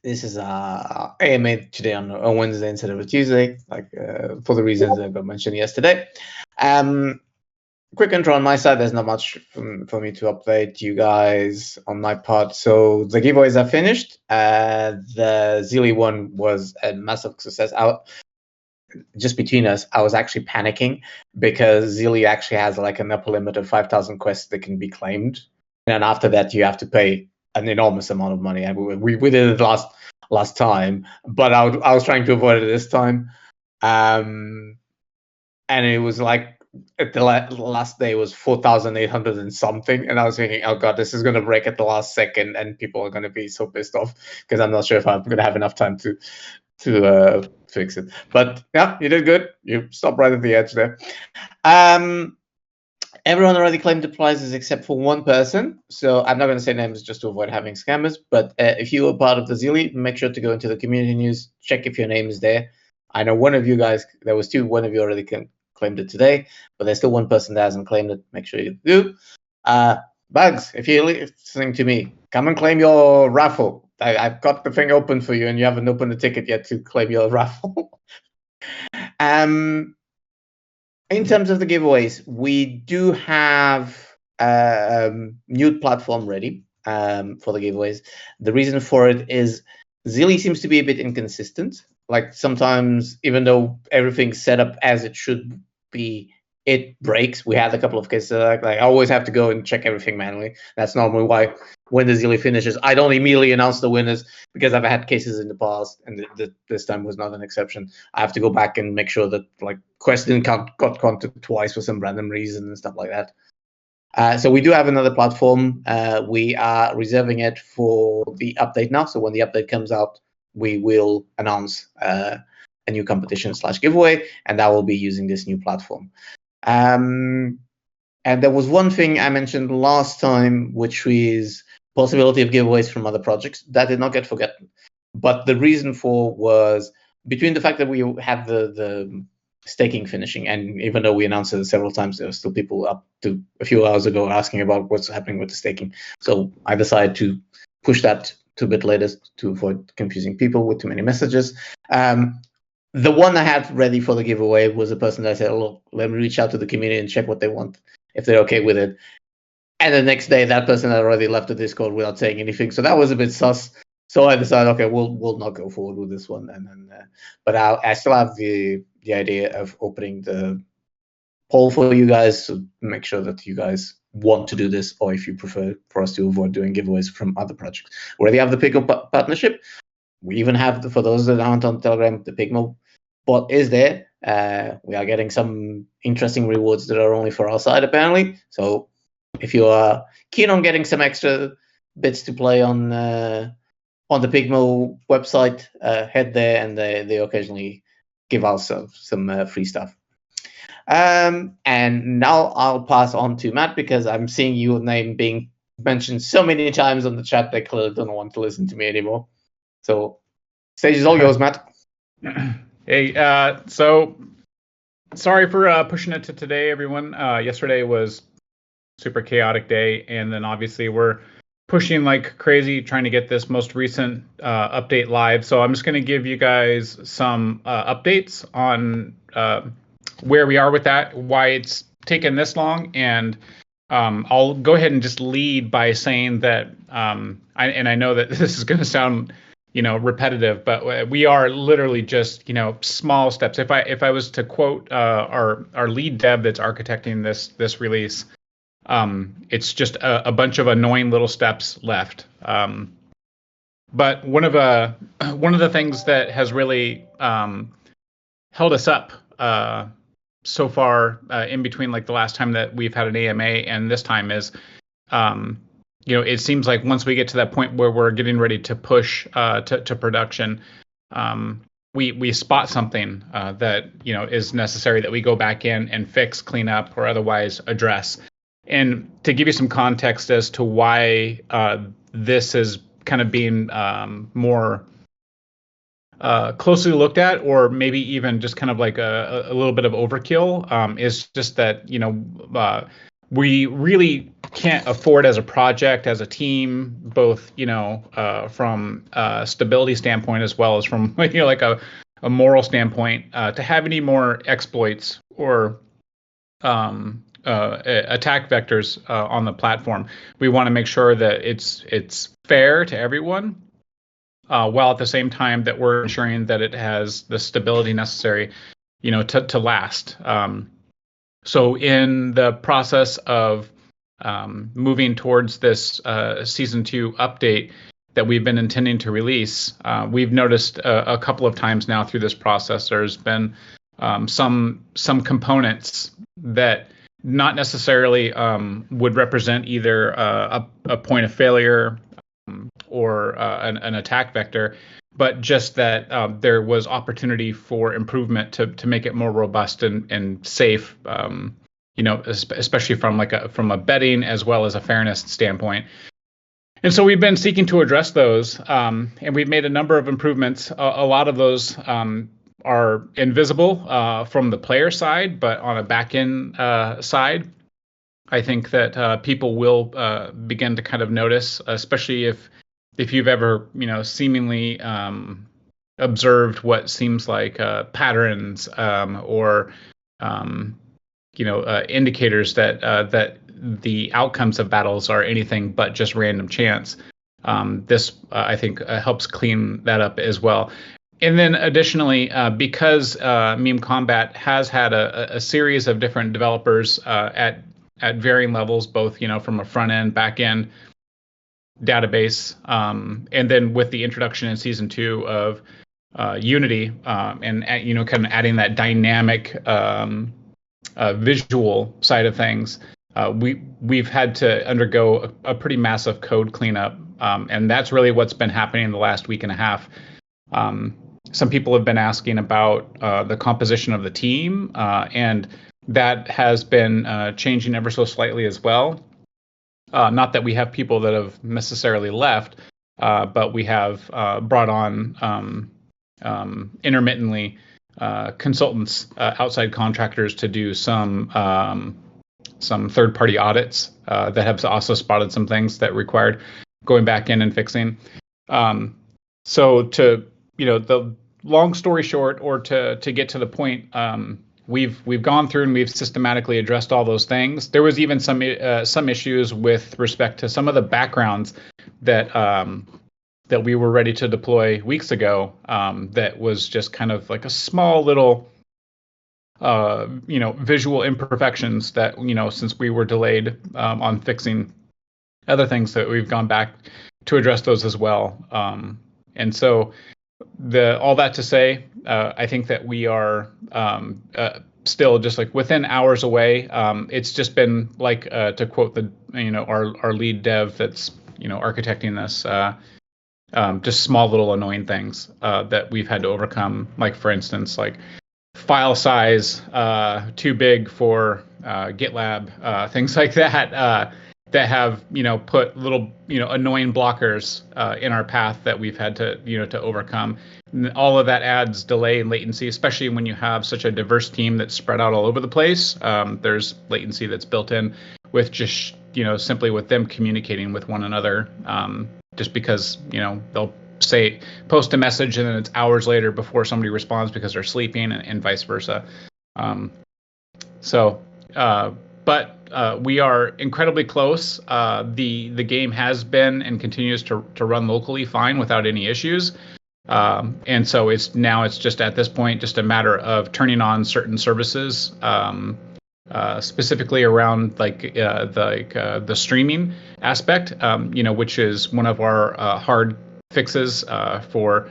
this is AMA today on Wednesday instead of a Tuesday, like for the reasons that got mentioned yesterday. Quick intro on my side. There's not much for me to update you guys on my part. So the giveaways are finished. The Zealy one was a massive success. Just between us, I was actually panicking because Zealy actually has like an upper limit of 5,000 quests that can be claimed, and after that you have to pay an enormous amount of money. And we did it last time, but I was trying to avoid it this time, and it was like at the last day was 4,800 and something, and I was thinking, oh god, this is going to break at the last second, and people are going to be so pissed off because I'm not sure if I'm going to have enough time to fix it. But yeah, you did good. You stopped right at the edge there. Everyone already claimed the prizes except for one person, so I'm not going to say names just to avoid having scammers. But if you were part of the Zealy, make sure to go into the community news, check if your name is there. I know one of you guys, there was two, one of you already claimed it today, but there's still one person that hasn't claimed it. Make sure you do. Bugs, if you're listening to me, come and claim your raffle. I've got the thing open for you, and you haven't opened the ticket yet to claim your raffle. In terms of the giveaways, we do have a new platform ready for the giveaways. The reason for it is Zealy seems to be a bit inconsistent. Like sometimes, even though everything's set up as it should be, it breaks. We had a couple of cases like I always have to go and check everything manually. That's normally why when the Zealy finishes, I don't immediately announce the winners, because I've had cases in the past, and this time was not an exception. I have to go back and make sure that like quest didn't got counted twice for some random reason and stuff like that. So we do have another platform. We are reserving it for the update now. So when the update comes out, we will announce a new competition / giveaway, and that will be using this new platform. And there was one thing I mentioned last time, which is possibility of giveaways from other projects. That did not get forgotten. But the reason for was between the fact that we had the staking finishing, and even though we announced it several times, there were still people up to a few hours ago asking about what's happening with the staking. So I decided to push that to a bit later to avoid confusing people with too many messages. The one I had ready for the giveaway was a person that said, look, let me reach out to the community and check what they want, if they're okay with it. And the next day, that person had already left the Discord without saying anything. So that was a bit sus. So I decided, okay, we'll not go forward with this one. And then, but I still have the idea of opening the poll for you guys to make sure that you guys want to do this, or if you prefer for us to avoid doing giveaways from other projects. We already have the Pigmo partnership. We even have, for those that aren't on Telegram, the Pigmo bot is there. We are getting some interesting rewards that are only for our side, apparently. So if you are keen on getting some extra bits to play on the Pigmo website, head there, and they occasionally give out some free stuff. And now I'll pass on to Matt, because I'm seeing your name being mentioned so many times on the chat they clearly don't want to listen to me anymore. So stage is all yours, Matt. Hey, so sorry for pushing it to today, everyone. Yesterday was super chaotic day, and then obviously we're pushing like crazy trying to get this most recent update live. So I'm just going to give you guys some updates on where we are with that, why it's taken this long, and I'll go ahead and just lead by saying that I know that this is going to sound repetitive, but we are literally just small steps. If I was to quote our lead dev that's architecting this release, it's just a bunch of annoying little steps left. But one of the things that has really held us up so far in between like the last time that we've had an AMA and this time is it seems like once we get to that point where we're getting ready to push to production, we spot something that is necessary that we go back in and fix, clean up, or otherwise address. And to give you some context as to why this is kind of being more closely looked at, or maybe even just kind of like a little bit of overkill, is just that we really can't afford as a project, as a team, both, from a stability standpoint as well as from, like a moral standpoint, to have any more exploits or attack vectors on the platform. We want to make sure that it's fair to everyone, while at the same time that we're ensuring that it has the stability necessary, to last. So in the process of moving towards this season 2 update that we've been intending to release, we've noticed a couple of times now through this process there's been some components that not necessarily would represent either a point of failure or an attack vector, but just that there was opportunity for improvement to make it more robust and safe, especially from a betting as well as a fairness standpoint. And so we've been seeking to address those, and we've made a number of improvements. A lot of those are invisible from the player side, but on a back-end side, I think that people will begin to kind of notice, especially if you've ever, seemingly observed what seems like patterns or indicators that the outcomes of battles are anything but just random chance. This I think helps clean that up as well. And then additionally, because Meme Kombat has had a series of different developers at varying levels, both from a front end, back end database, and then with the introduction in season 2 of Unity, and kind of adding that dynamic visual side of things, we've had to undergo a pretty massive code cleanup, and that's really what's been happening in the last week and a half. Some people have been asking about the composition of the team, and that has been changing ever so slightly as well. Not that we have people that have necessarily left, but we have brought on intermittently consultants, outside contractors, to do some third-party audits that have also spotted some things that required going back in and fixing. So to the long story short, or to get to the point, we've gone through and we've systematically addressed all those things. There was even some issues with respect to some of the backgrounds that we were ready to deploy weeks ago. That was just kind of like a small little visual imperfections that since we were delayed on fixing other things, that we've gone back to address those as well. And so all that to say, I think that we are still just like within hours away. It's just been like, to quote our lead dev that's architecting this, just small little annoying things that we've had to overcome. Like, for instance, like file size too big for GitLab, things like that. That have put little annoying blockers in our path that we've had to to overcome. And all of that adds delay and latency, especially when you have such a diverse team that's spread out all over the place. There's latency that's built in with just simply with them communicating with one another. Just because they'll post a message and then it's hours later before somebody responds because they're sleeping, and vice versa. But we are incredibly close. The game has been and continues to run locally fine without any issues. And so it's just at this point just a matter of turning on certain services, specifically around the streaming aspect, which is one of our hard fixes for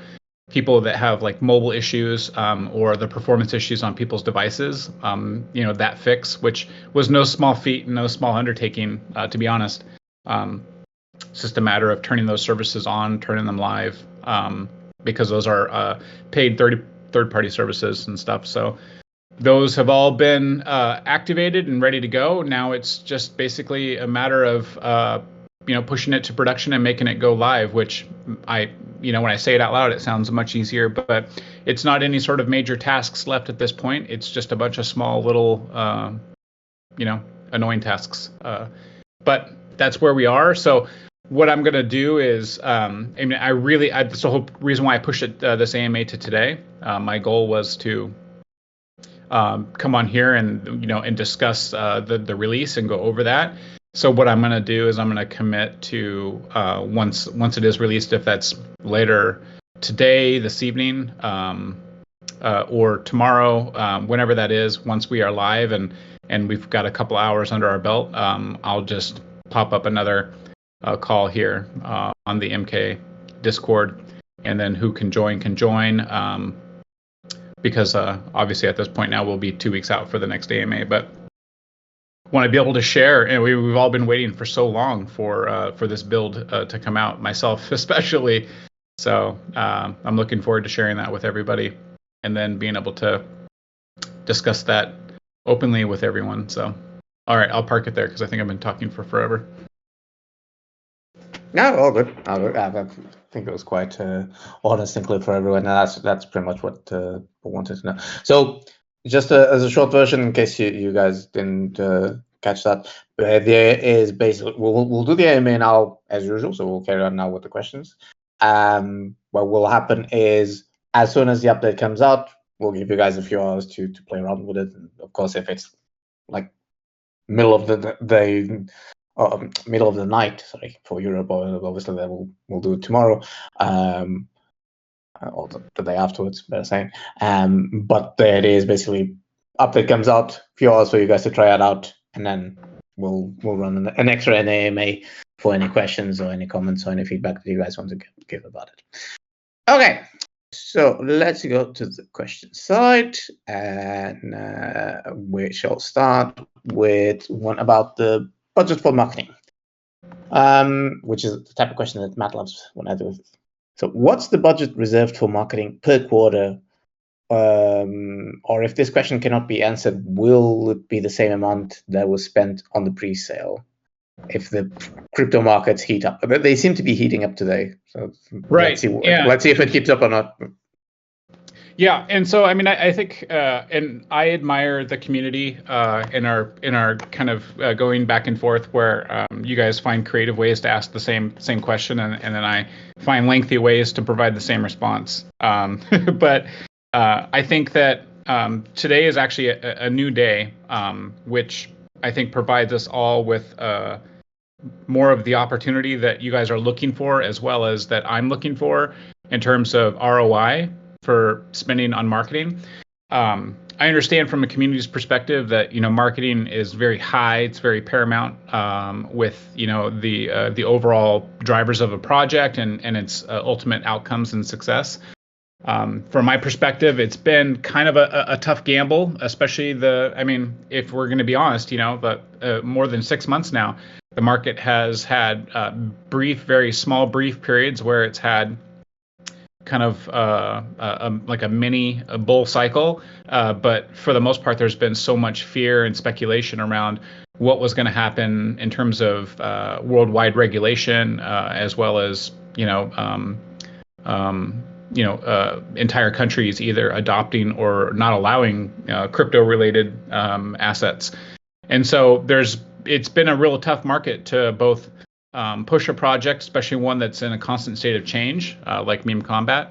people that have like mobile issues or the performance issues on people's devices. That fix, which was no small feat and no small undertaking, to be honest. It's just a matter of turning those services on, turning them live, because those are paid third-party services and stuff. So those have all been activated and ready to go. Now it's just basically a matter of pushing it to production and making it go live, which when I say it out loud, it sounds much easier, but it's not any sort of major tasks left at this point. It's just a bunch of small little, annoying tasks. But that's where we are. So what I'm going to do is, that's the whole reason why I pushed it, this AMA to today. My goal was to come on here and discuss the release and go over that. So what I'm going to do is I'm going to commit to once it is released, if that's later today, this evening, or tomorrow, whenever that is, once we are live and we've got a couple hours under our belt, I'll just pop up another call here on the MK Discord, and then who can join because obviously at this point now we'll be 2 weeks out for the next AMA, but want to be able to share, and we've all been waiting for so long for this build to come out, myself especially. So I'm looking forward to sharing that with everybody, and then being able to discuss that openly with everyone. So, all right, I'll park it there because I think I've been talking for forever. No, all good. I think it was quite honest and clear for everyone. And that's pretty much what I wanted to know. So, just as a short version, in case you guys didn't catch that, there is basically we'll do the AMA now as usual. So we'll carry on now with the questions. What will happen is, as soon as the update comes out, we'll give you guys a few hours to play around with it. And of course, if it's like middle of the middle of the night, sorry, for Europe, obviously then we'll do it tomorrow, or the day afterwards, better saying. But there it is. Basically, update comes out, few hours for you guys to try it out, and then we'll run an extra AMA for any questions or any comments or any feedback that you guys want to give about it. Okay, so let's go to the question side, and we shall start with one about the budget for marketing, which is the type of question that Matt loves when I do it. So what's the budget reserved for marketing per quarter? Or if this question cannot be answered, will it be the same amount that was spent on the pre-sale if the crypto markets heat up? They seem to be heating up today. So right. Let's see if it keeps up or not. Yeah, and so I mean, I think, and I admire the community in our kind of going back and forth, where you guys find creative ways to ask the same question, and then I find lengthy ways to provide the same response. But I think that today is actually a new day, which I think provides us all with more of the opportunity that you guys are looking for, as well as that I'm looking for in terms of ROI for spending on marketing. I understand from a community's perspective that marketing is very high, it's very paramount with the overall drivers of a project and its ultimate outcomes and success. From my perspective, it's been kind of a tough gamble, especially if we're going to be honest, but more than 6 months now, the market has had very small brief periods where it's had kind of like a mini bull cycle, but for the most part, there's been so much fear and speculation around what was going to happen in terms of worldwide regulation, as well as entire countries either adopting or not allowing crypto-related assets. And so it's been a real tough market to both push a project, especially one that's in a constant state of change, like Meme Kombat.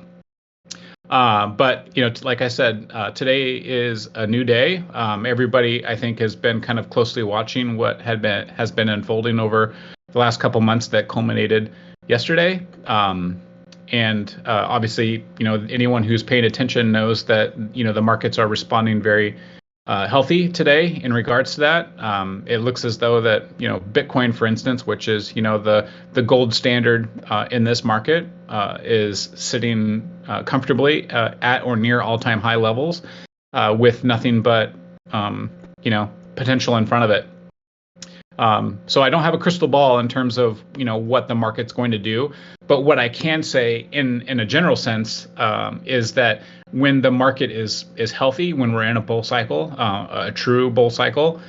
But like I said, today is a new day. Everybody, I think, has been kind of closely watching what has been unfolding over the last couple months that culminated yesterday. And obviously, anyone who's paying attention knows that the markets are responding very healthy today in regards to that. It looks as though that Bitcoin, for instance, which is the gold standard in this market, is sitting comfortably at or near all-time high levels, with nothing but potential in front of it. So I don't have a crystal ball in terms of what the market's going to do, but what I can say in a general sense is that when the market is healthy, when we're in a bull cycle, a true bull cycle,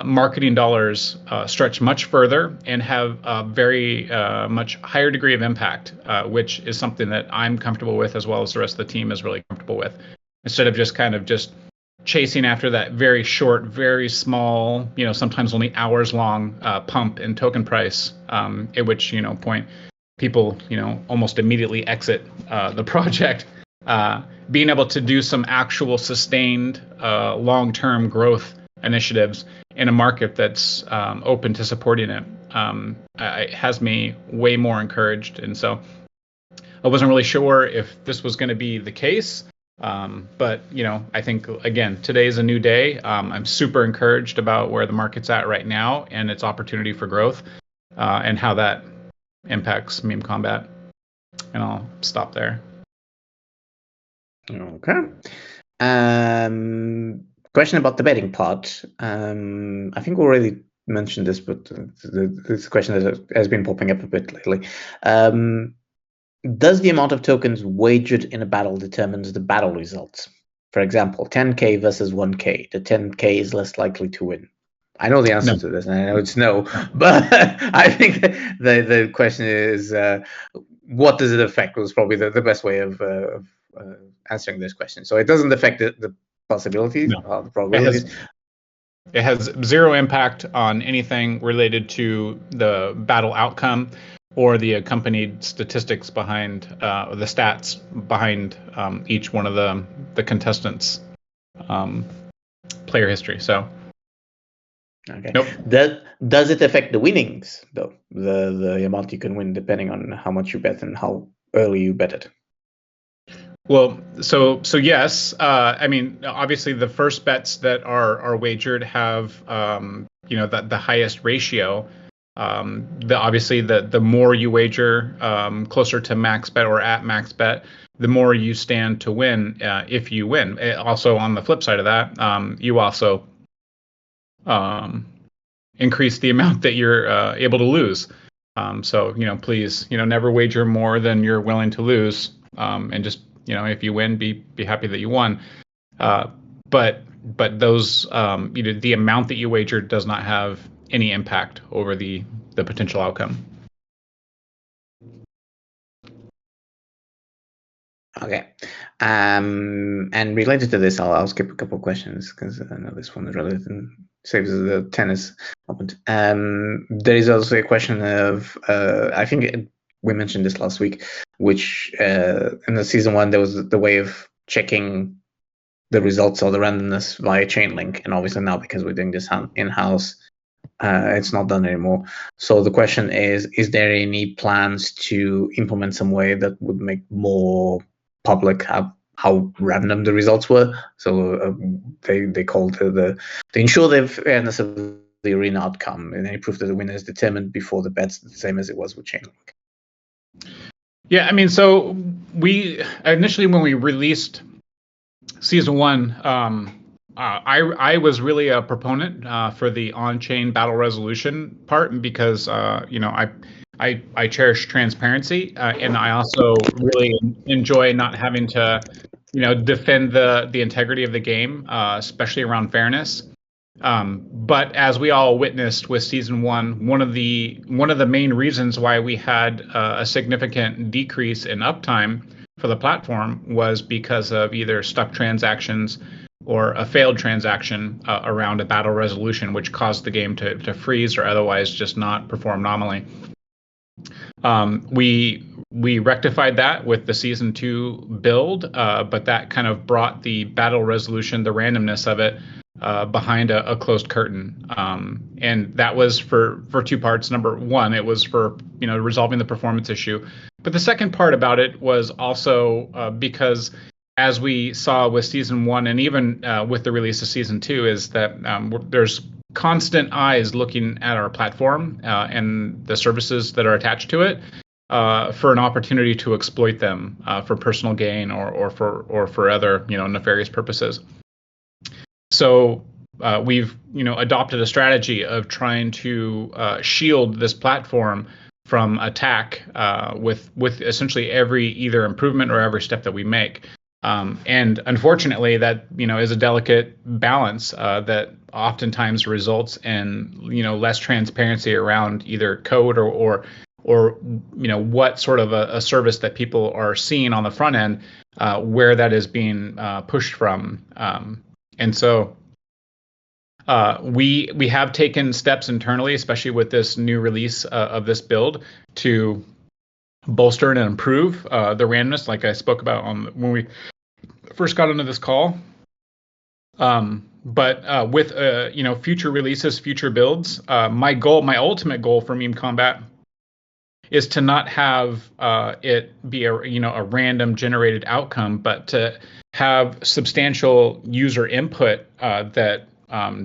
marketing dollars stretch much further and have a very much higher degree of impact, which is something that I'm comfortable with, as well as the rest of the team is really comfortable with. Instead of just chasing after that very short, very small, sometimes only hours long pump in token price, at which point people almost immediately exit the project. Being able to do some actual sustained long-term growth initiatives in a market that's open to supporting it has me way more encouraged. And so I wasn't really sure if this was going to be the case. But I think again, today is a new day. I'm super encouraged about where the market's at right now and its opportunity for growth, and how that impacts Meme Kombat. And I'll stop there. Okay. Question about the betting part. I think we already mentioned this, but this question that has been popping up a bit lately. Does the amount of tokens wagered in a battle determines the battle results? For example, 10k versus 1k. The 10k is less likely to win. I know the answer to this, and I know it's no, but I think the question is, what does it affect? Was probably the best way of answering this question. So it doesn't affect the possibilities, the probabilities. It has zero impact on anything related to the battle outcome or the accompanied statistics behind the stats behind each one of the contestants' player history. So, okay. Nope. Does it affect the winnings though? The amount you can win depending on how much you bet and how early you bet it. Well, so yes. I mean, obviously, the first bets that are wagered have the highest ratio. Obviously, the more you wager closer to max bet or at max bet, the more you stand to win if you win. Also, on the flip side of that, you also increase the amount that you're able to lose. So please, never wager more than you're willing to lose, and just if you win, be happy that you won. But those the amount that you wagered does not have any impact over the potential outcome. Okay. And related to this, I'll skip a couple of questions because I know this one is related and saves the tennis moment. There is also a question of, I think we mentioned this last week, which in the season 1, there was the way of checking the results or the randomness via chainlink. And obviously now, because we're doing this in-house, it's not done anymore. So the question is there any plans to implement some way that would make more public how random the results were? So they called to ensure the fairness of the arena outcome, and any proof that the winner is determined before the bets, the same as it was with chainlink. Yeah, I mean, so we initially, when we released season 1, I was really a proponent for the on-chain battle resolution part because I cherish transparency, and I also really enjoy not having to defend the integrity of the game, especially around fairness. But as we all witnessed with season 1, one of the main reasons why we had a significant decrease in uptime for the platform was because of either stuck transactions or a failed transaction around a battle resolution, which caused the game to freeze or otherwise just not perform nominally. We rectified that with the season 2 build, but that kind of brought the battle resolution, the randomness of it, behind a closed curtain. And that was for 2 parts. Number 1, it was for resolving the performance issue. But the second part about it was also because, as we saw with season 1 and even with the release of season 2, is that there's constant eyes looking at our platform and the services that are attached to it for an opportunity to exploit them for personal gain or for other nefarious purposes. So we've adopted a strategy of trying to shield this platform from attack with essentially every either improvement or every step that we make. And unfortunately, that is a delicate balance that oftentimes results in less transparency around either code or what sort of a service that people are seeing on the front end, where that is being pushed from. And so we have taken steps internally, especially with this new release of this build, to bolster and improve the randomness, like I spoke about when we first got into this call. But with future releases, future builds, my ultimate goal for Meme Kombat is to not have it be a random generated outcome, but to have substantial user input that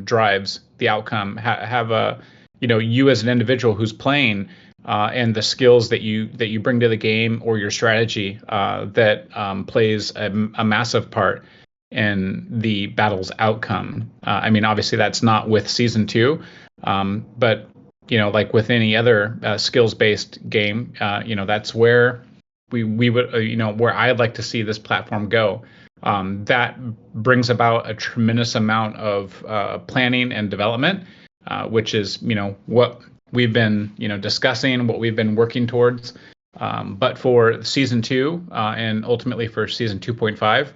drives the outcome. Have you as an individual who's playing and the skills that you bring to the game, or your strategy that plays a massive part in the battle's outcome. I mean, obviously that's not with season 2, but like with any other skills-based game, that's where we would, where I'd like to see this platform go. That brings about a tremendous amount of planning and development, which is, what we've been, discussing, what we've been working towards. But for season 2 and ultimately for season 2.5,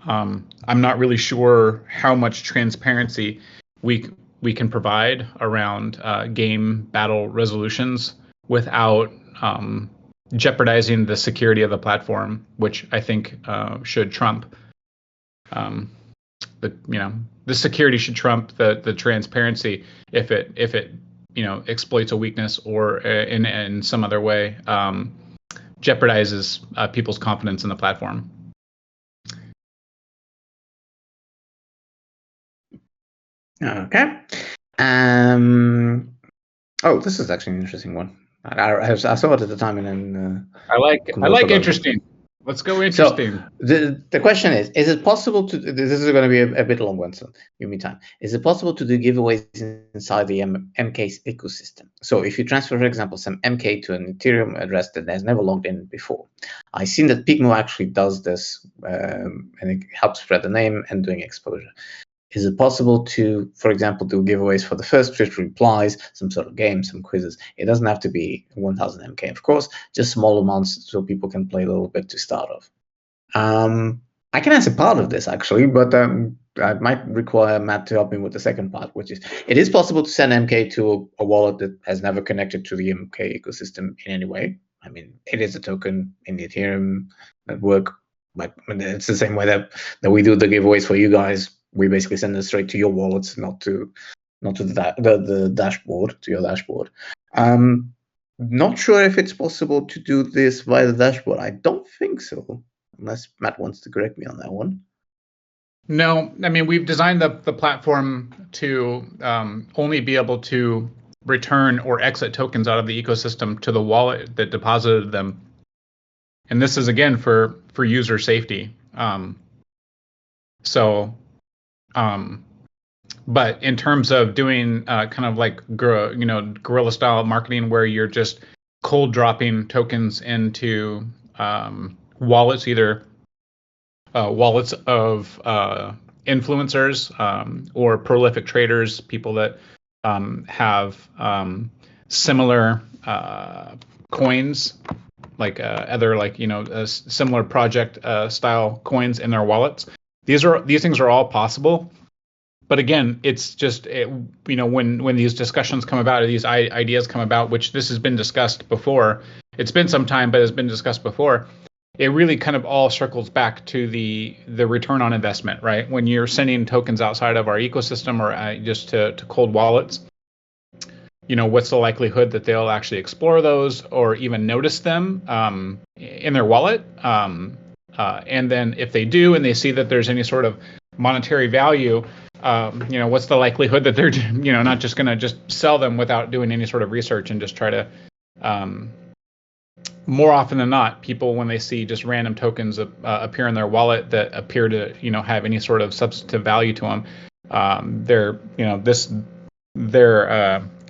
I'm not really sure how much transparency we can provide around game battle resolutions without jeopardizing the security of the platform, which I think should trump. The security should trump the transparency if it exploits a weakness or in some other way jeopardizes people's confidence in the platform. Okay. This is actually an interesting one. I saw it at the time, and then I like interesting. Let's go interesting. So the question is it possible to? This is going to be a bit long one, so give me time. Is it possible to do giveaways inside the MK ecosystem? So if you transfer, for example, some MK to an Ethereum address that has never logged in before, I've seen that Pigmo actually does this, and it helps spread the name and doing exposure. Is it possible to, for example, do giveaways for the first 50 replies, some sort of game, some quizzes? It doesn't have to be 1000 MK, of course, just small amounts so people can play a little bit to start off. I can answer part of this, actually, but I might require Matt to help me with the second part, which is, it is possible to send MK to a wallet that has never connected to the MK ecosystem in any way. I mean, it is a token in the Ethereum network, but it's the same way that we do the giveaways for you guys. We basically send it straight to your wallets, not to the dashboard, to your dashboard. Not sure if it's possible to do this via the dashboard. I don't think so, unless Matt wants to correct me on that one. No, I mean, we've designed the platform to only be able to return or exit tokens out of the ecosystem to the wallet that deposited them. And this is, again, for user safety. But in terms of doing kind of like guerrilla style marketing, where you're just cold dropping tokens into wallets, either wallets of influencers or prolific traders, people that have similar coins, like other similar project style coins in their wallets. These things are all possible, but again, it's just when these discussions come about, or these ideas come about, which this has been discussed before. It's been some time, but it's been discussed before. It really kind of all circles back to the return on investment, right? When you're sending tokens outside of our ecosystem or just to cold wallets, what's the likelihood that they'll actually explore those or even notice them in their wallet? And then if they do and they see that there's any sort of monetary value, what's the likelihood that they're, not just going to just sell them without doing any sort of research and just try to, more often than not, people, when they see just random tokens appear in their wallet that appear to, have any sort of substantive value to them, their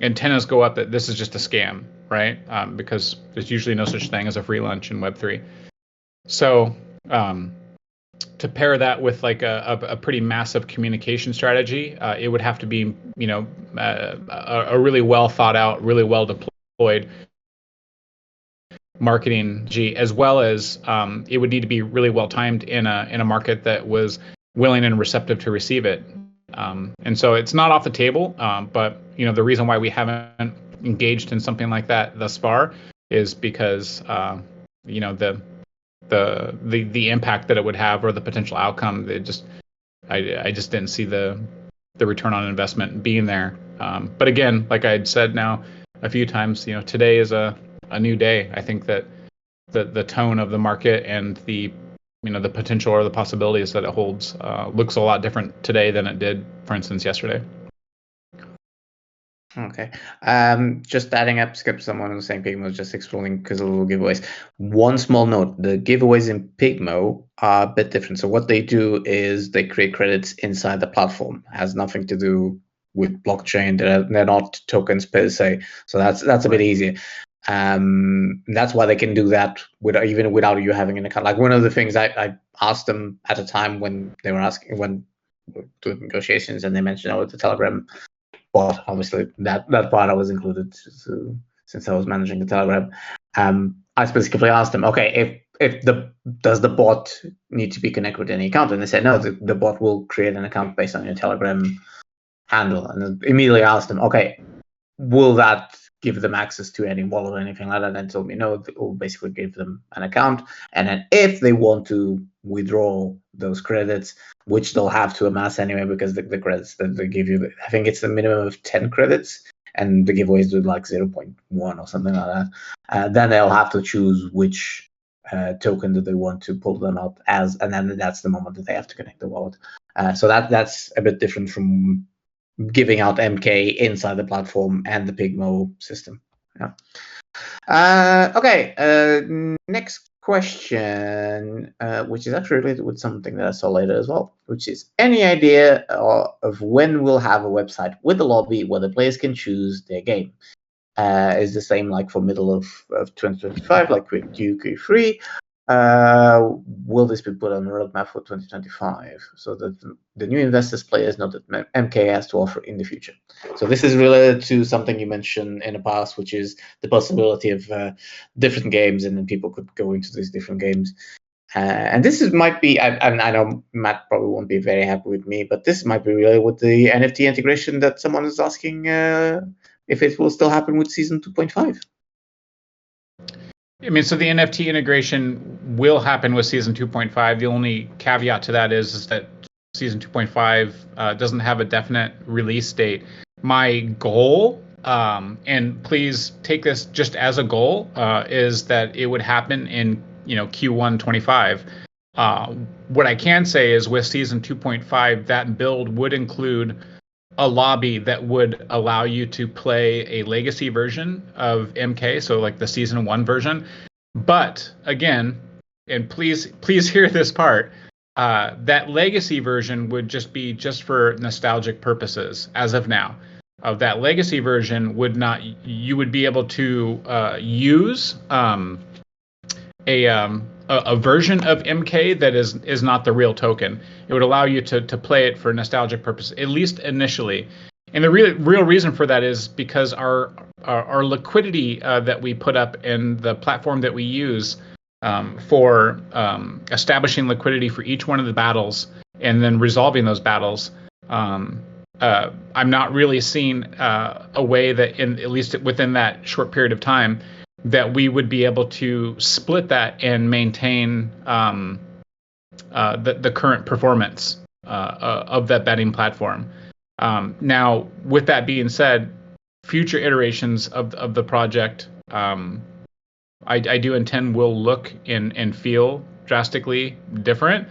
antennas go up that this is just a scam, right? Because there's usually no such thing as a free lunch in Web3. So to pair that with like a pretty massive communication strategy, it would have to be, a really well thought out, really well deployed marketing, as well as it would need to be really well timed in a market that was willing and receptive to receive it. And so it's not off the table, but the reason why we haven't engaged in something like that thus far is because the impact that it would have or the potential outcome. I just didn't see the return on investment being there. But again, like I had said now a few times, today is a new day. I think that the tone of the market and the potential or the possibilities that it holds looks a lot different today than it did, for instance, yesterday. Okay. Just adding up, Skip, someone was saying Pigmo is just exploring because of little giveaways. One small note, the giveaways in Pigmo are a bit different. So what they do is they create credits inside the platform. It has nothing to do with blockchain. They're not tokens per se. So that's a bit easier. That's why they can do that even without you having an account. Like one of the things I asked them at a time when they were doing negotiations, and they mentioned the Telegram bot. Obviously, that part I was included since I was managing the Telegram. I specifically asked them, okay, does the bot need to be connected with any account? And they said no, the bot will create an account based on your Telegram handle. And immediately asked them, okay, will that give them access to any wallet or anything like that? And told me no, it will basically give them an account. And then if they want to withdraw those credits, which they'll have to amass anyway, because the credits that they give you, I think it's a minimum of 10 credits, and the giveaways do like 0.1 or something like that. Then they'll have to choose which token that they want to pull them out as, and then that's the moment that they have to connect the wallet. So that's a bit different from giving out MK inside the platform and the Pigmo system. Yeah. Okay. Next question, which is actually related with something that I saw later as well, which is any idea of when we'll have a website with a lobby where the players can choose their game? Is the same like for middle of 2025, like with Q3? Will this be put on the roadmap for 2025 so that the new investors players know that MK has to offer in the future? So this is related to something you mentioned in the past, which is the possibility of different games, and then people could go into these different games. And this might be, I know Matt probably won't be very happy with me, but this might be related with the NFT integration that someone is asking if it will still happen with Season 2.5. I mean, so the NFT integration will happen with Season 2.5. The only caveat to that is that Season 2.5 doesn't have a definite release date. My goal, and please take this just as a goal, is that it would happen in Q1 25. What I can say is with Season 2.5, that build would include a lobby that would allow you to play a legacy version of MK, so like the Season 1 version. But again, and please hear this part, that legacy version would just be for nostalgic purposes as of now. That legacy version would not, you would be able to use a version of MK that is not the real token. It would allow you to play it for nostalgic purposes, at least initially. And the real reason for that is because our liquidity that we put up in the platform that we use for establishing liquidity for each one of the battles and then resolving those battles, I'm not really seeing a way that, at least within that short period of time, that we would be able to split that and maintain the current performance of that betting platform. Now, with that being said, future iterations of the project, I do intend will look and feel drastically different,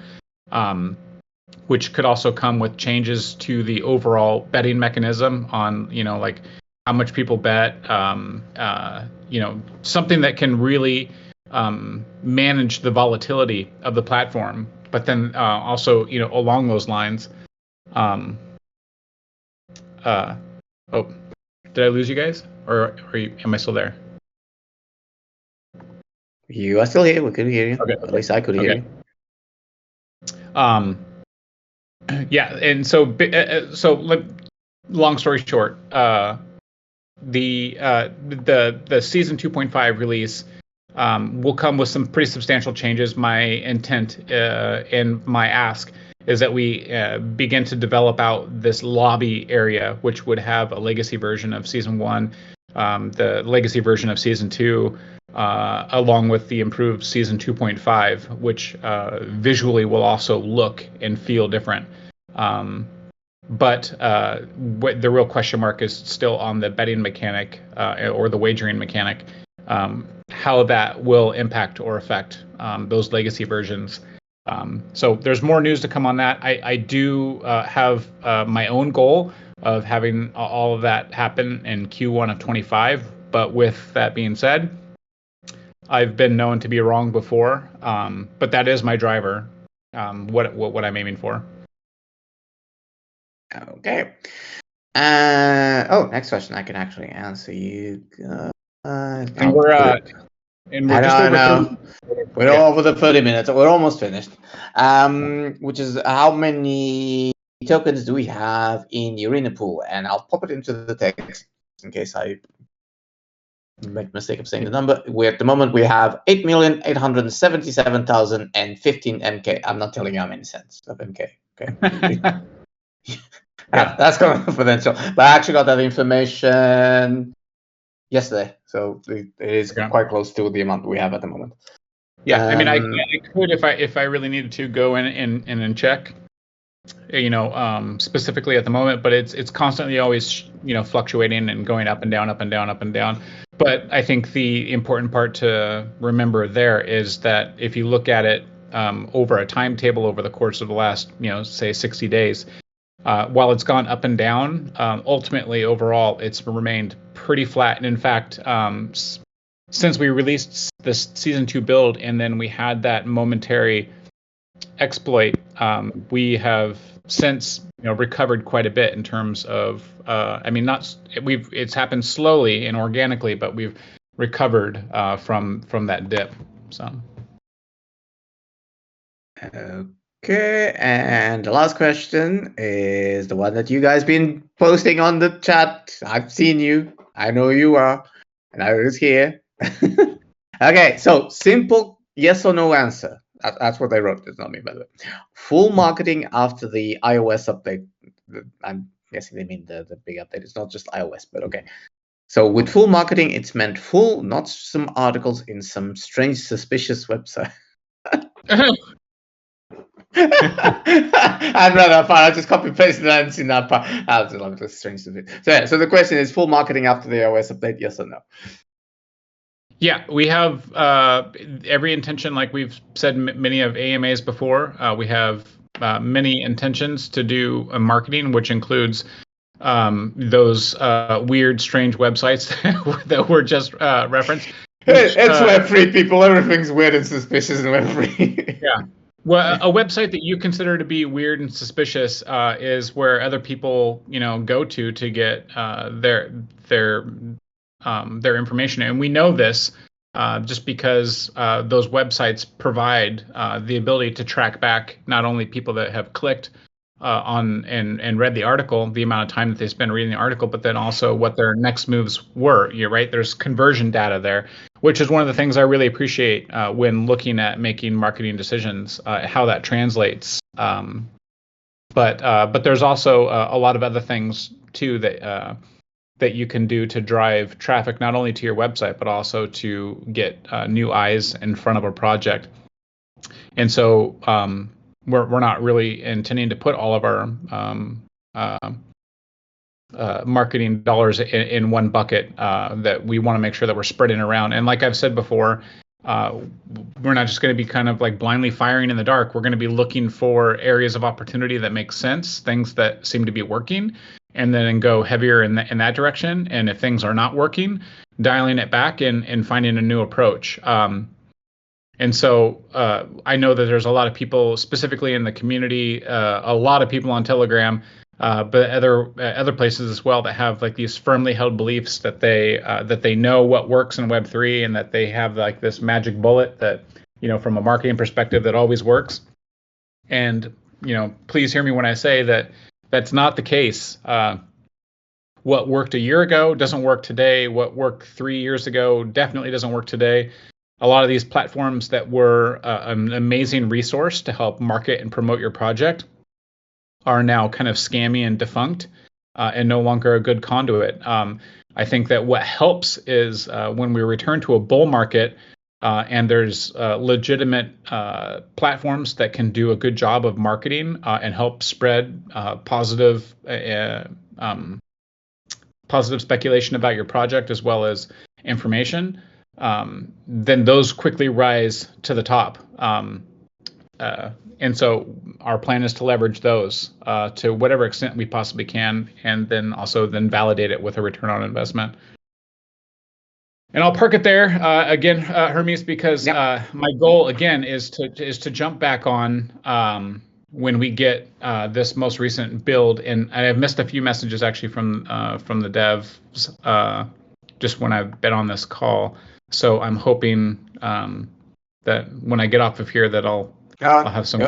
which could also come with changes to the overall betting mechanism on, like how much people bet, something that can really manage the volatility of the platform. But then also, along those lines, oh, did I lose you guys, or am I still there? You are still here. We could hear you. Okay. At least I could hear you. Yeah, and so long story short, the Season 2.5 release will come with some pretty substantial changes. My intent and my ask is that we begin to develop out this lobby area, which would have a legacy version of Season 1, the legacy version of Season 2, along with the improved Season 2.5, which visually will also look and feel different. But the real question mark is still on the betting mechanic or the wagering mechanic, how that will impact or affect those legacy versions. So there's more news to come on that. I do have my own goal of having all of that happen in Q1 of 25. But with that being said, I've been known to be wrong before, but that is my driver, what I'm aiming for. Okay. Next question I can actually answer you. And we're just over. We're over the 30 minutes. We're almost finished. Which is how many tokens do we have in the arena pool? And I'll pop it into the text in case I make a mistake of saying the number. At the moment we have 8,877,015 MK. I'm not telling you how many cents of MK. Okay. That's confidential. But I actually got that information yesterday, so it is quite close to the amount we have at the moment. Yeah, I mean, I could if I really needed to go in and check, specifically at the moment, but it's constantly always fluctuating and going up and down, up and down, up and down. But I think the important part to remember there is that if you look at it over a timetable over the course of the last say 60 days. While it's gone up and down, ultimately overall it's remained pretty flat. And in fact, since we released this Season 2 build and then we had that momentary exploit, we have since recovered quite a bit in terms of it's happened slowly and organically, but we've recovered from that dip. So. Okay, and the last question is the one that you guys been posting on the chat. I've seen you. I know you are, and I was here. Okay, so simple yes or no answer. That's what I wrote. It's not me, by the way. Full marketing after the iOS update. I'm guessing they mean the big update. It's not just iOS, but okay. So with full marketing, it's meant full, not some articles in some strange, suspicious website. I'd rather I just copy pasted that and seen that part. I love this strange stuff. So the question is full marketing after the iOS update, yes or no? Yeah, we have every intention, like we've said many of AMAs before. We have many intentions to do marketing, which includes those weird, strange websites that were just referenced. It's Web3, people. Everything's weird and suspicious in Web3. Yeah. Well, a website that you consider to be weird and suspicious is where other people, go to get their information, and we know this just because those websites provide the ability to track back not only people that have clicked on and read the article, the amount of time that they spend reading the article, but then also what their next moves were. You're right. There's conversion data there, which is one of the things I really appreciate when looking at making marketing decisions, how that translates. But there's also a lot of other things too that you can do to drive traffic not only to your website but also to get new eyes in front of a project. And so we're not really intending to put all of our marketing dollars in one bucket. That we want to make sure that we're spreading around. And like I've said before, we're not just going to be kind of like blindly firing in the dark. We're going to be looking for areas of opportunity that make sense, things that seem to be working, and then go heavier in that direction. And if things are not working, dialing it back and finding a new approach. And so I know that there's a lot of people, specifically in the community, a lot of people on Telegram, but other places as well, that have like these firmly held beliefs that they know what works in Web3 and that they have like this magic bullet that, from a marketing perspective, that always works. And please hear me when I say that that's not the case. What worked a year ago doesn't work today. What worked 3 years ago definitely doesn't work today. A lot of these platforms that were an amazing resource to help market and promote your project are now kind of scammy and defunct and no longer a good conduit. I think that what helps is when we return to a bull market and there's legitimate platforms that can do a good job of marketing and help spread positive speculation about your project as well as information, then those quickly rise to the top. And so our plan is to leverage those to whatever extent we possibly can, and then also then validate it with a return on investment. And I'll park it there again, Hermes, because my goal again is to jump back on when we get this most recent build. And I've missed a few messages actually from the devs just when I've been on this call. So I'm hoping that when I get off of here that I'll have some.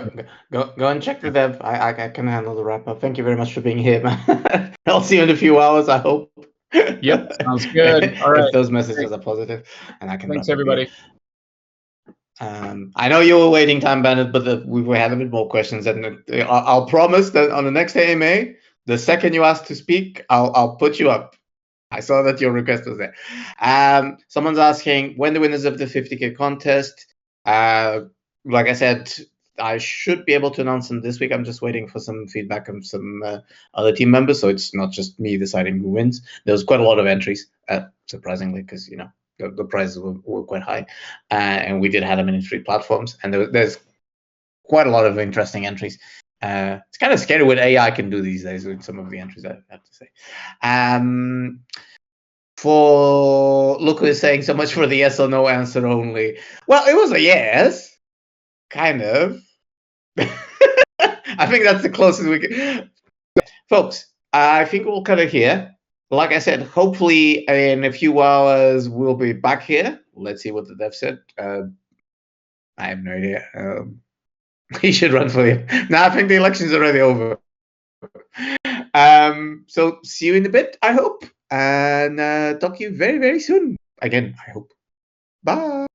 Go and check the dev. I can handle the wrap up. Thank you very much for being here, man. I'll see you in a few hours, I hope. Yep, sounds good. All right. If those messages are positive, and I can. Thanks, everybody. I know you were waiting time, Bennett, but we had a bit more questions, and I'll promise that on the next AMA, the second you ask to speak, I'll put you up. I saw that your request was there. Someone's asking when the winners of the 50K contest. Like I said, I should be able to announce them this week. I'm just waiting for some feedback from some other team members, so it's not just me deciding who wins. There was quite a lot of entries, surprisingly, because the prizes were quite high, and we did have them in 3 platforms, and there's quite a lot of interesting entries. It's kind of scary what AI can do these days with some of the entries, I have to say. For Luko is saying so much for the yes or no answer only. Well, it was a yes, kind of. I think that's the closest we can. Folks, I think we'll cut it here. Like I said, hopefully in a few hours we'll be back here. Let's see what the dev said. I have no idea. He should run for it. No, I think the election's already over. So see you in a bit, I hope. And talk to you very, very soon. Again, I hope. Bye.